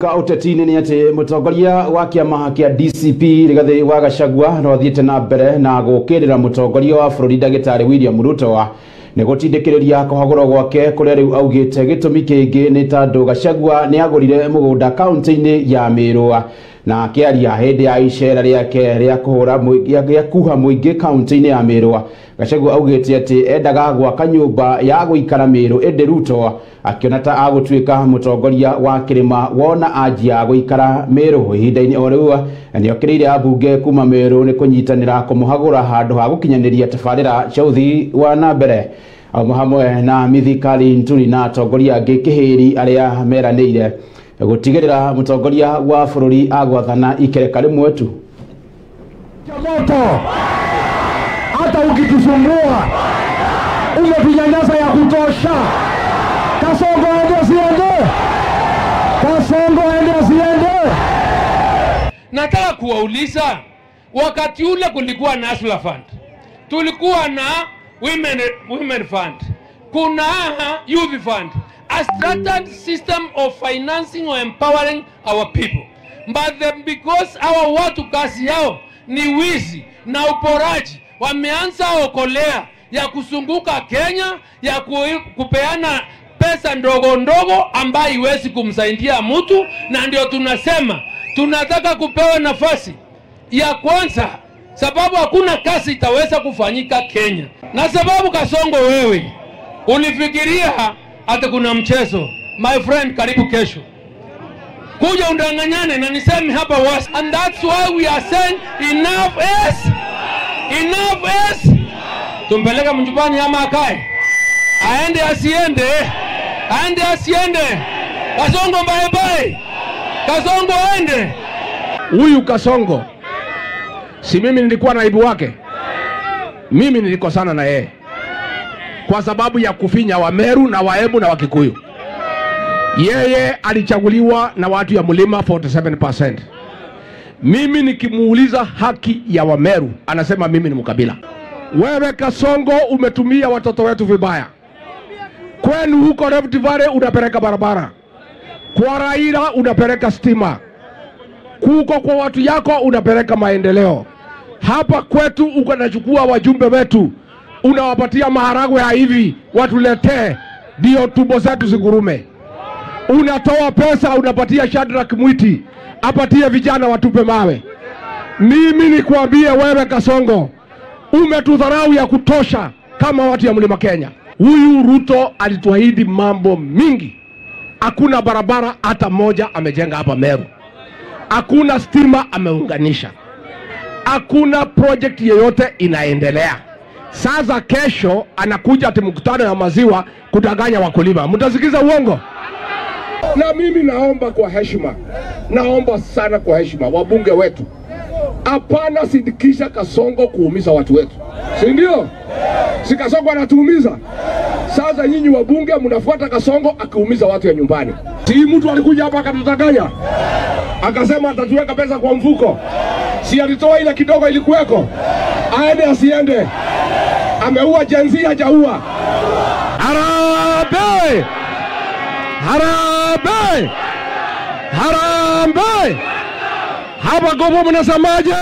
Uteti-inĩ nĩ atĩ mũtongoria wa kĩama kĩa DCP Rigathĩ wa Gachagua no athiĩte na mbere na gũkĩrĩra mũtongoria wa bũrũri Ndagĩtarĩ William Ruto nĩ gũtindĩkĩrĩria kũhagũrwo gwake kũrĩa rĩu augĩte gĩtũmi kĩngĩ nĩ tondũ Gachagua nĩ agũrire mũgũnda kaunti-inĩ ya Meru na akĩaria hĩndĩ ya icera rĩake rĩa kuha mũingĩ kaunti-inĩ ya Meru. Gachagua augĩte atĩ endaga gwaka nyũmba ya gũikara Meru, ĩndĩ Ruto akĩona ta agũtuĩka mũtongoria wa kĩrĩma wona anjia gũikara Meru. Ihinda-inĩ o rĩu nĩ okĩrĩire ambunge kuma Meru nĩ kũnyitanĩra kũmũhagũra handũ ha gũkinyanĩria tabarĩra cia ũthii wa na mbere hamwe na Mithikali Nturi na atongoria angĩ kĩhĩri arĩa meranĩire gũtigĩrĩra mũtongoria wa bũrũri agwathana ikereka rĩmwe tu. Moto hata ukitusumbua umetunyanyasa ya kutosha. Kasongo ende asiende, Kasongo ende asiende. Nataka kuwauliza, wakati ule kulikuwa na Hustler Fund, tulikuwa na women fund, kuna youth fund, a structured system of financing or empowering our people. But then because our watu kazi yao ni wizi na uporaji, wameanza okolea ya kusunguka Kenya, ya kupeana pesa ndogo ndogo ambayo iwezi kumsaidia mtu. Na ndio tunasema tunataka kupewa nafasi ya kwanza, sababu hakuna kazi itaweza kufanyika Kenya. Na sababu Kasongo, wewe ulifikiria hata kuna mchezo, my friend, karibu kesho kuja undanganyane na niseme hapa was. And that's why we are saying enough is. Tumpeleka mjubani ama akae, aende asiende, aende asiende. Kasongo bye bye, Kasongo aende. Huyu Kasongo, si mimi nilikuwa naibu wake? Mimi nilikosana na yeye kwa sababu ya kufinya wa Meru na Waembu na Wakikuyu. Yeye alichaguliwa na watu ya Mlima 47%. Mimi nikimuuliza haki ya wa Meru anasema mimi ni mkabila. Wewe Kasongo umetumia watoto wetu vibaya. Kwenu huko Rift Valley unapeleka barabara, kwa Raila unapeleka stima, kuko kwa watu yako unapeleka maendeleo. Hapa kwetu uko nachukua wajumbe wetu unawapatia maharagwe ya hivi watuletee ndio tumbo zetu zigurume. Unatoa pesa unapatia Shadrack Mwiti apatie vijana watupe mawe. Mimi nikwambie wewe Kasongo, umetudharau ya kutosha kama watu ya Mlima Kenya. Huyu Ruto alituahidi mambo mingi. Hakuna barabara hata moja amejenga hapa Meru, hakuna stima ameunganisha, hakuna project yoyote inaendelea. Sasa kesho anakuja ati mkutano ya maziwa kudanganya wakulima. Mtasikiza uongo? Na mimi naomba kwa heshima, naomba sana kwa heshima wabunge wetu, hapana sindikisha Kasongo kuumiza watu wetu, si ndio? Si Kasongo anatuumiza? Sasa nyinyi wabunge mnafuata Kasongo akiumiza watu ya nyumbani. Si mtu alikuja hapa akatutanganya akasema atatuweka pesa kwa mfuko, si alitoa ile kidogo ilikuweko? Aende asiende? Ameua jenzi hajaua? Harambee! Harambee! Harambee! Hapa gobo mnasemaje?